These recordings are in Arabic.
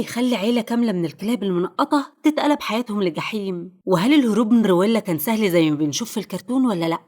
يخلي عيلة كاملة من الكلاب المنقطة تتقلب حياتهم لجحيم. وهل الهروب من رويلا كان سهل زي ما بنشوف في الكرتون ولا لأ؟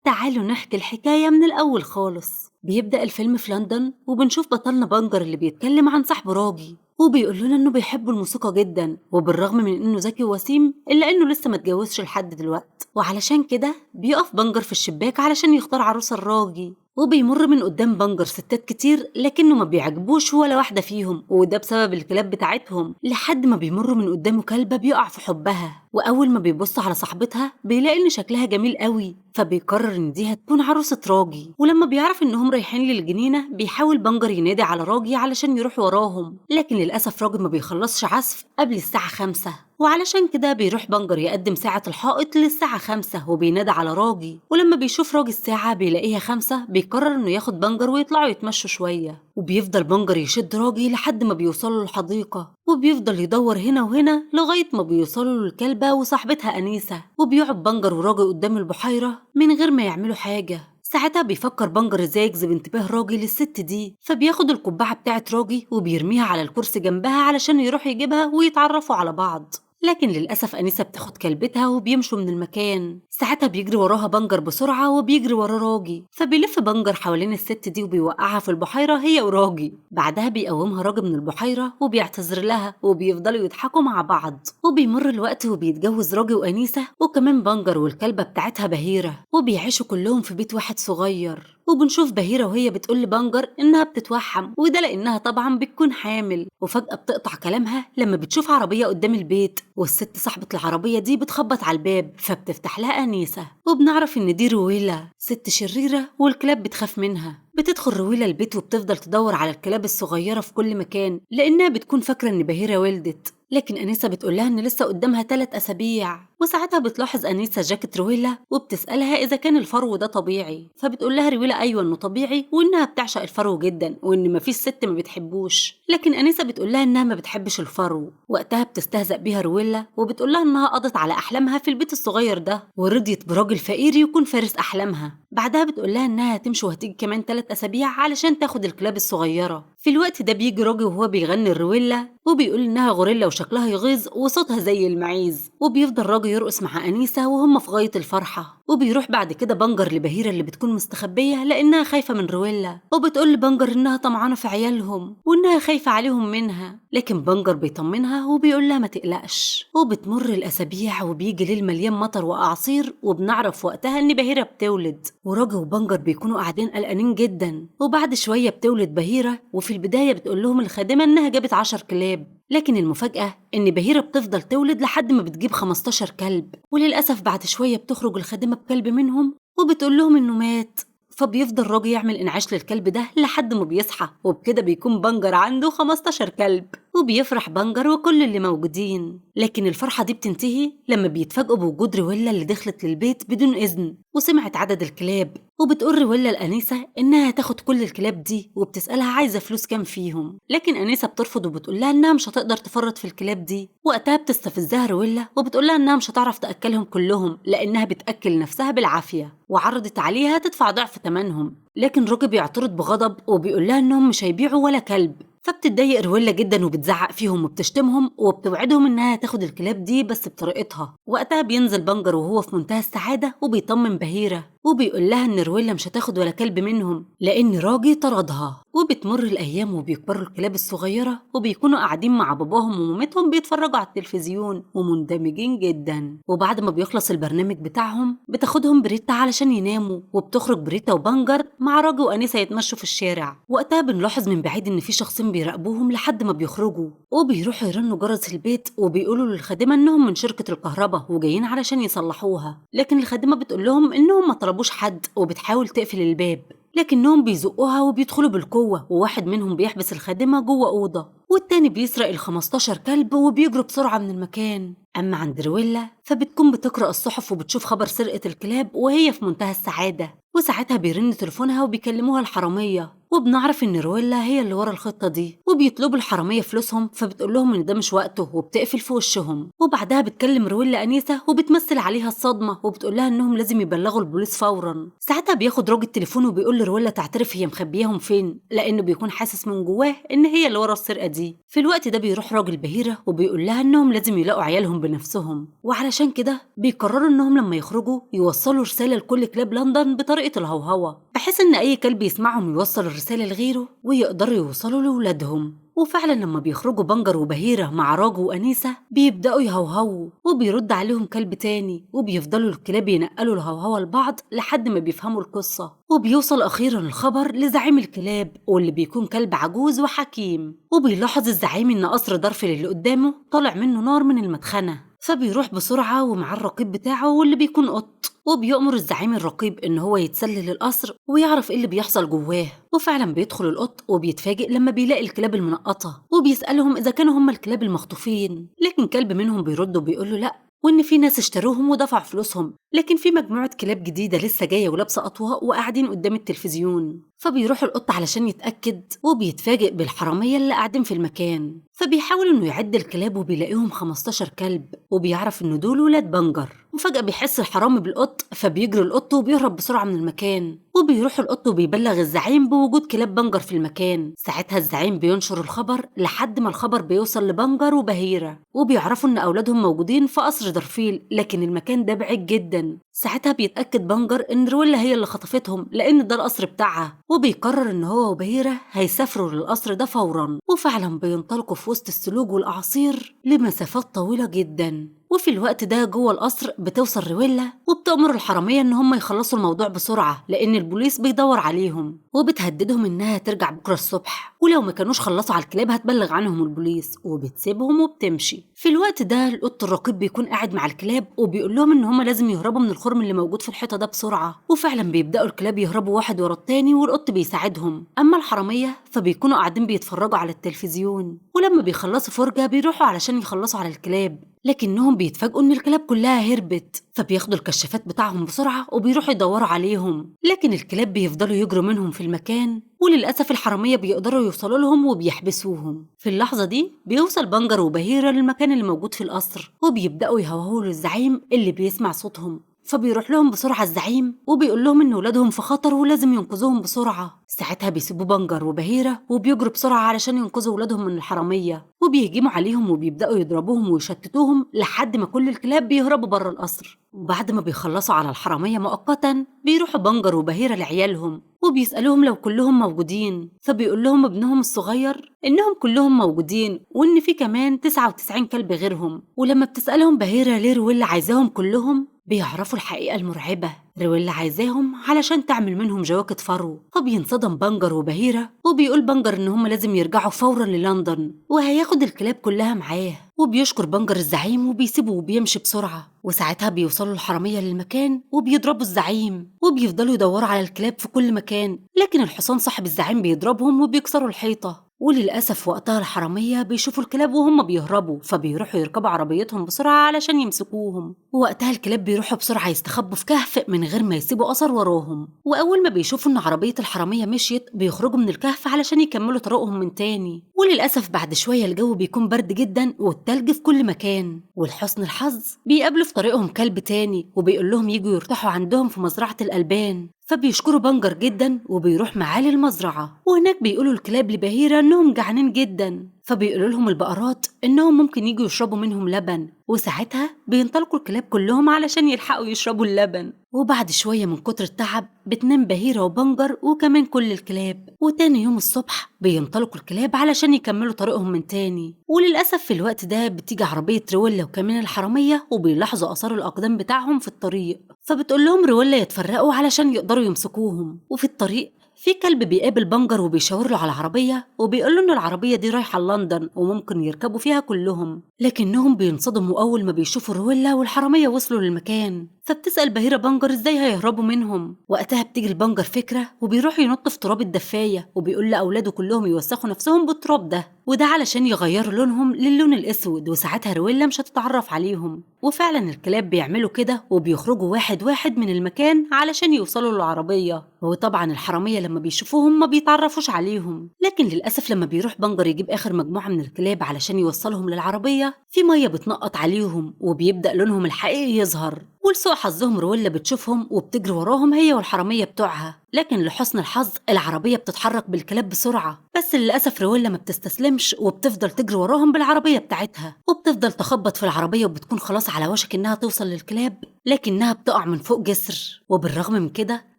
تعالوا نحكي الحكاية من الأول خالص. بيبدأ الفيلم في لندن وبنشوف بطلنا بنجر اللي بيتكلم عن صاحبه راجي، وبيقول لنا إنه بيحب الموسيقى جدا، وبالرغم من إنه ذكي ووسيم إلا إنه لسه ما اتجوزش لحد دلوقتي، وعلشان كده بيقف بنجر في الشباك علشان يختار عروسة الراجي. وبيمر من قدام بنجر ستات كتير لكنه ما بيعجبوش ولا واحدة فيهم، وده بسبب الكلاب بتاعتهم، لحد ما بيمر من قدامه كلبة بيقع في حبها. وأول ما بيبص على صاحبتها بيلاقي إن شكلها جميل قوي، فبيقرر إن دي هتكون عروسة راجي. ولما بيعرف إنهم رايحين للجنينة بيحاول بنجر ينادي على راجي علشان يروح وراهم، لكن للأسف راجي ما بيخلصش عزف قبل الساعة 5، وعلشان كده بيروح بنجر يقدم ساعة الحائط للساعة 5 وبينادى على راجي. ولما بيشوف راجي الساعة بيلاقيها 5 بيقرر إنه ياخد بنجر ويطلعوا يتمشوا شوية. وبيفضل بنجر يشد راجي لحد ما بيوصلوا للحديقة، وبيفضل يدور هنا وهنا لغاية ما بيوصلوا للكلبة وصاحبتها أنيسة. وبيقعد بنجر وراجي قدام البحيرة من غير ما يعملوا حاجة. ساعتها بيفكر بنجر ازاي يجذب انتباه راجي للست دي، فبياخد القبعة بتاعت راجي وبيرميها على الكرسي جنبها علشان يروح يجيبها ويتعرفوا على بعض. لكن للأسف أنيسة بتاخد كلبتها وبيمشوا من المكان. ساعتها بيجري وراها بنجر بسرعة وبيجري ورا راجي، فبيلف بنجر حوالين الست دي وبيوقعها في البحيرة هي وراجي. بعدها بيقومها راجي من البحيرة وبيعتذر لها، وبيفضلوا يضحكوا مع بعض. وبيمر الوقت وبيتجوز راجي وأنيسة وكمان بنجر والكلبة بتاعتها بهيرة، وبيعيشوا كلهم في بيت واحد صغير. وبنشوف بهيرة وهي بتقول لبنجر إنها بتتوحم، وده لأنها طبعا بتكون حامل. وفجأة بتقطع كلامها لما بتشوف عربية قدام البيت، والست صاحبة العربية دي بتخبط على الباب، فبتفتح لها أنيسة. وبنعرف إن دي رويلة ست شريرة والكلاب بتخاف منها. بتدخل رويلة البيت وبتفضل تدور على الكلاب الصغيرة في كل مكان لأنها بتكون فاكرة إن بهيرة ولدت، لكن أنيسة بتقولها إن لسه قدامها 3 أسابيع. وساعتها بتلاحظ أنيسة جاكيت رويلة وبتسألها إذا كان الفرو ده طبيعي، فبتقولها رويلة أيوة إنه طبيعي وإنها بتعشق الفرو جدا وإن مفيش ست ما بتحبوش، لكن أنيسة بتقولها إنها ما بتحبش الفرو. وقتها بتستهزأ بيها رويلة وبتقولها إنها قضت على أحلامها في البيت الصغير ده ورضيت براجل فقير يكون فارس أحلامها. بعدها بتقولها إنها هتمشي وهتيجي كمان 3 أسابيع علشان تاخد الكلاب الصغيرة. في الوقت ده بيجي راجل وهو بيغني الرويلة وبيقول إنها غوريلا وشكلها يغيظ وصوتها زي المعيز. وبيفضل راجل يرقص مع أنيسة وهم في غاية الفرحة. وبيروح بعد كده بنجر لبهيرة اللي بتكون مستخبية لأنها خايفة من رويلا، وبتقول لبنجر إنها طمعانة في عيالهم وإنها خايفة عليهم منها، لكن بنجر بيطمنها وبيقول لها ما تقلقش. وبتمر الأسابيع وبيجي ليل مليان مطر وأعاصير، وبنعرف وقتها إن بهيرة بتولد. وراجل وبنجر بيكونوا قاعدين قلقانين جدا. وبعد شوية بتولد بهيرة، وفي البداية بتقول لهم الخادمة إنها جابت 10 كلاب، لكن المفاجأة إن بهيرة بتفضل تولد لحد ما بتجيب 15 كلب. وللأسف بعد شوية بتخرج الخادمة بكلب منهم وبتقول لهم إنه مات. فبيفضل راجل يعمل إنعاش للكلب ده لحد ما بيصحى، وبكده بيكون بنجر عنده 15 كلب. وبيفرح بنجر وكل اللي موجودين، لكن الفرحة دي بتنتهي لما بيتفاجئوا بوجود رويلا اللي دخلت للبيت بدون إذن وسمعت عدد الكلاب. وبتقول رويلا لأنيسة إنها هتاخد كل الكلاب دي، وبتسألها عايزة فلوس كام فيهم، لكن أنيسة بترفض وبتقول لها إنها مش هتقدر تفرط في الكلاب دي. وقتها بتستفزها رويلا وبتقول لها إنها مش هتعرف تأكلهم كلهم لأنها بتأكل نفسها بالعافية، وعرضت عليها تدفع ضعف ثمنهم. لكن روجي بيعترض بغضب وبيقول لها إنهم مش هيبيعوا ولا كلب. فبتتضايق رويلا جدا وبتزعق فيهم وبتشتمهم وبتوعدهم انها تاخد الكلاب دي بس بطريقتها. وقتها بينزل بنجر وهو في منتهى السعادة وبيطمن بهيرة وبيقول لها ان رويلا مش هتاخد ولا كلب منهم لان راجي طردها. وبتمر الايام وبيكبروا الكلاب الصغيرة وبيكونوا قاعدين مع باباهم ومامتهم بيتفرجوا على التلفزيون ومندمجين جدا. وبعد ما بيخلص البرنامج بتاعهم بتاخدهم بريتا علشان يناموا، وبتخرج بريتا وبنجر مع راجي وأنيسة يتمشوا في الشارع. وقتها بنلاحظ من بعيد ان في شخصين بيراقبوهم لحد ما بيخرجوا، وبيروحوا يرنوا جرس البيت وبيقولوا للخادمة انهم من شركة الكهرباء وجايين علشان يصلحوها، لكن الخادمة بتقول لهم انهم ما طلبوش حد وبتحاول تقفل الباب، لكنهم بيزقوها وبيدخلوا بالقوة، وواحد منهم بيحبس الخادمة جوه أوضة والتاني بيسرق ال15 كلب وبيجروا بسرعة من المكان. أما عند رويلا فبتكون بتقرأ الصحف وبتشوف خبر سرقة الكلاب وهي في منتهى السعادة، وساعتها بيرن تليفونها وبيكلموها الحرامية وبنعرف إن رويلا هي اللي ورا الخطة دي، وبيطلبوا الحرامية فلوسهم، فبتقول لهم إن ده مش وقته وبتقفل في وشهم. وبعدها بتكلم رويلا أنيسة وبتمثل عليها الصدمة وبتقول لها إنهم لازم يبلغوا البوليس فورا. ساعتها بياخد راجل التليفون وبيقول لرويلا تعترف هي مخبياهم فين، لأنه بيكون حاسس من جواه إن هي اللي ورا السرقة دي. في الوقت ده بيروح راجل بهيرة وبيقول لها إنهم لازم يلاقوا عيالهم بنفسهم، وعلشان كده بيقرروا إنهم لما يخرجوا يوصلوا رسالة لكل كلاب لندن بطريقة الهوهوة، بحيث إن أي كلب يسمعهم يوصل الرسالة لغيره ويقدروا يوصلوا لولادهم. وفعلا لما بيخرجوا بنجر وبهيرة مع راجو وأنيسة بيبدأوا يهوهوا، وبيرد عليهم كلب تاني، وبيفضلوا الكلاب ينقلوا الهوهوة لبعض لحد ما بيفهموا القصة. وبيوصل أخيرا الخبر لزعيم الكلاب، واللي بيكون كلب عجوز وحكيم. وبيلاحظ الزعيم إن قصر دارفيل اللي قدامه طالع منه نار من المدخنة، فبيروح بسرعة ومع الرقيب بتاعه واللي بيكون قط، وبيأمر الزعيم الرقيب إن هو يتسلل القصر ويعرف إيه اللي بيحصل جواه. وفعلا بيدخل القط وبيتفاجئ لما بيلاقي الكلاب المنقطة، وبيسألهم إذا كانوا هم الكلاب المخطوفين، لكن كلب منهم بيرد وبيقول له لأ، وإن في ناس اشتروهم ودفعوا فلوسهم، لكن في مجموعة كلاب جديدة لسه جاية ولابسة أطواق وقاعدين قدام التلفزيون. فبيروح القط علشان يتأكد، وبيتفاجئ بالحرامية اللي قاعدين في المكان، فبيحاول إنه يعد الكلاب وبيلاقيهم 15 كلب، وبيعرف إنه دول ولاد بنجر. وفجأة بيحس الحرامي بالقط، فبيجري القط وبيهرب بسرعة من المكان. وبيروح القط وبيبلغ الزعيم بوجود كلاب بنجر في المكان. ساعتها الزعيم بينشر الخبر لحد ما الخبر بيوصل لبنجر وبهيرة، وبيعرفوا إن أولادهم موجودين في قصر دارفيل، لكن المكان ده بعيد جدا. ساعتها بيتأكد بنجر إن رويلا هي اللي خطفتهم لأن ده القصر بتاعها، وبيقرر إن هو وبهيرة هيسافروا للقصر ده فورا. وفعلا بينطلقوا في وسط الثلوج والأعاصير لمسافات طويلة جدا. وفي الوقت ده جوه القصر بتوصل رويلا وبتأمر الحرامية إن هم يخلصوا الموضوع بسرعة لأن البوليس بيدور عليهم، وبتهددهم إنها ترجع بكرة الصبح، ولو ما كانوش خلصوا على الكلاب هتبلغ عنهم البوليس، وبتسيبهم وبتمشي. في الوقت ده القط الرقيب بيكون قاعد مع الكلاب وبيقول لهم إن هم لازم يهربوا من الخرم اللي موجود في الحيطة ده بسرعة. وفعلا بيبدأوا الكلاب يهربوا واحد ورا التاني والقط بيساعدهم. أما الحرامية فبيكونوا قاعدين بيتفرجوا على التلفزيون، ولما بيخلصوا فرجة بيروحوا علشان يخلصوا على الكلاب، لكنهم بيتفاجئوا ان الكلاب كلها هربت. فبياخدوا الكشافات بتاعهم بسرعة وبيروحوا يدوروا عليهم، لكن الكلاب بيفضلوا يجروا منهم في المكان، وللأسف الحرامية بيقدروا يوصلوا لهم وبيحبسوهم. في اللحظة دي بيوصل بنجر وبهيرة للمكان اللي موجود في القصر، وبيبدأوا يهوهوا للزعيم اللي بيسمع صوتهم. فبيروح لهم بسرعة الزعيم وبيقول لهم إن ولادهم في خطر ولازم ينقذوهم بسرعة. ساعتها بيسيبوا بنجر وبهيرة وبيجروا بسرعة علشان ينقذوا ولادهم من الحرامية، وبيهجموا عليهم وبيبدأوا يضربوهم ويشتتوهم لحد ما كل الكلاب بيهربوا بره القصر. وبعد ما بيخلصوا على الحرامية مؤقتا بيروحوا بنجر وبهيرة لعيالهم وبيسألوهم لو كلهم موجودين، فبيقول لهم ابنهم الصغير إنهم كلهم موجودين وإن في كمان 99 كلب غيرهم. ولما بتسألهم بهيرة ليه رويلا عايزاهم كلهم بيعرفوا الحقيقة المرعبة، رويلا عايزاهم علشان تعمل منهم جواكت فرو. فبينصدم بنجر وبهيرة وبيقول بنجر إن هم لازم يرجعوا فورا للندن وهياخد الكلاب كلها معاه، وبيشكر بنجر الزعيم وبيسيبه وبيمشي بسرعة. وساعتها بيوصلوا الحرامية للمكان وبيضربوا الزعيم وبيفضلوا يدوروا على الكلاب في كل مكان، لكن الحصان صاحب الزعيم بيضربهم وبيكسروا الحيطة. وللأسف وقتها الحرامية بيشوفوا الكلاب وهم بيهربوا، فبيروحوا يركبوا عربيتهم بسرعة علشان يمسكوهم. ووقتها الكلاب بيروحوا بسرعة يستخبوا في كهف من غير ما يسيبوا أثر وراهم، وأول ما بيشوفوا إن عربية الحرامية مشيت بيخرجوا من الكهف علشان يكملوا طريقهم من تاني. وللأسف بعد شوية الجو بيكون برد جدا والتلج في كل مكان، ولحسن الحظ بيقابلوا في طريقهم كلب تاني وبيقول لهم يجوا يرتاحوا عندهم في مزرعة الألبان، فبيشكروا بنجر جدا وبيروح معاه للمزرعة. وهناك بيقولوا الكلاب لبهيرة انهم جعانين جدا، فبيقولوا لهم البقرات انهم ممكن يجوا يشربوا منهم لبن، وساعتها بينطلقوا الكلاب كلهم علشان يلحقوا يشربوا اللبن. وبعد شوية من كتر التعب بتنام بهيرة وبنجر وكمان كل الكلاب، وتاني يوم الصبح بينطلقوا الكلاب علشان يكملوا طريقهم من تاني. وللأسف في الوقت ده بتيجي عربية رويلا وكمان الحرامية وبيلاحظوا آثار الأقدام بتاعهم في الطريق، فبتقول لهم رويلا يتفرقوا علشان يقدروا يمسكوهم. وفي الطريق في كلب بيقابل بنجر وبيشاور له على العربية وبيقول له إن العربية دي رايحة لندن وممكن يركبوا فيها كلهم، لكنهم بينصدموا أول ما بيشوفوا رويلا والحرامية وصلوا للمكان. فبتسأل بهيرة بنجر ازاي هيهربوا منهم. وقتها بتيجي البنجر فكرة وبيروح ينط في تراب الدفاية وبيقول لأولاده كلهم يوسخوا نفسهم بالتراب ده، وده علشان يغيروا لونهم للون الأسود، وساعتها رويلا مش هتتعرف عليهم. وفعلا الكلاب بيعملوا كده وبيخرجوا واحد واحد من المكان علشان يوصلوا للعربية. وطبعا الحرامية لما بيشوفوهم ما بيتعرفوش عليهم، لكن للأسف لما بيروح بنجر يجيب آخر مجموعة من الكلاب علشان يوصلهم للعربية، في مية بتنقط عليهم وبيبدأ لونهم الحقيقي يظهر. ولسوء حظهم رويلا بتشوفهم وبتجري وراهم هي والحرامية بتوعها، لكن لحسن الحظ العربية بتتحرك بالكلاب بسرعة. بس للأسف رويلا ما بتستسلمش وبتفضل تجري وراهم بالعربية بتاعتها، وبتفضل تخبط في العربية وبتكون خلاص على وشك إنها توصل للكلاب، لكنها بتقع من فوق جسر. وبالرغم من كده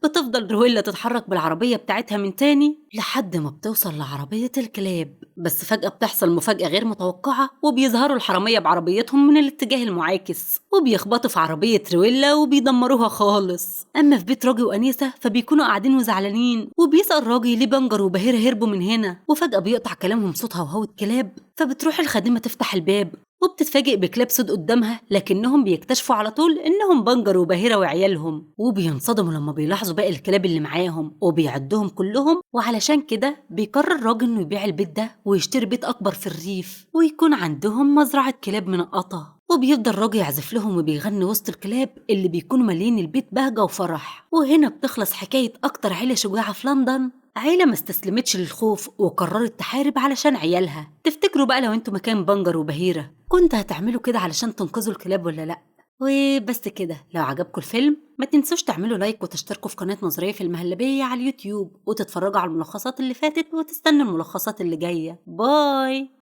بتفضل رويلا تتحرك بالعربية بتاعتها من تاني لحد ما بتوصل لعربية الكلاب. بس فجأة بتحصل مفاجأة غير متوقعة، وبيظهروا الحرامية بعربيتهم من الاتجاه المعاكس وبيخبطوا في عربية رويلا وبيدمروها خالص. أما في بيت راجي وأنيسة فبيكونوا قاعدين وزعلانين، وبيسأل راجي ليه بنجر وبهيرة هربوا من هنا، وفجأة بيقطع كلامهم صوتها وهوة كلاب. فبتروح الخادمة تفتح الباب وبتتفاجئ بكلاب سود قدامها، لكنهم بيكتشفوا على طول انهم بنجر وبهيرة وعيالهم، وبينصدموا لما بيلاحظوا باقي الكلاب اللي معاهم وبيعدهم كلهم. وعلشان كده بيقرر راجل انه يبيع البيت ده ويشتري بيت اكبر في الريف ويكون عندهم مزرعة كلاب منقطة. وبيفضل راجل يعزف لهم وبيغني وسط الكلاب اللي بيكونوا مالين البيت بهجة وفرح. وهنا بتخلص حكاية اكتر عيلة شجاعة في لندن، عيلة ما استسلمتش للخوف وقررت تحارب علشان عيالها. تفتكروا بقى لو انتوا مكان بنجر وبهيرة كنت هتعملوا كده علشان تنقذوا الكلاب ولا لأ؟ وبس كده، لو عجبكم الفيلم ما تنسوش تعملوا لايك وتشتركوا في قناة نظرية في المهلبية على اليوتيوب، وتتفرجوا على الملخصات اللي فاتت وتستنوا الملخصات اللي جاية. باي.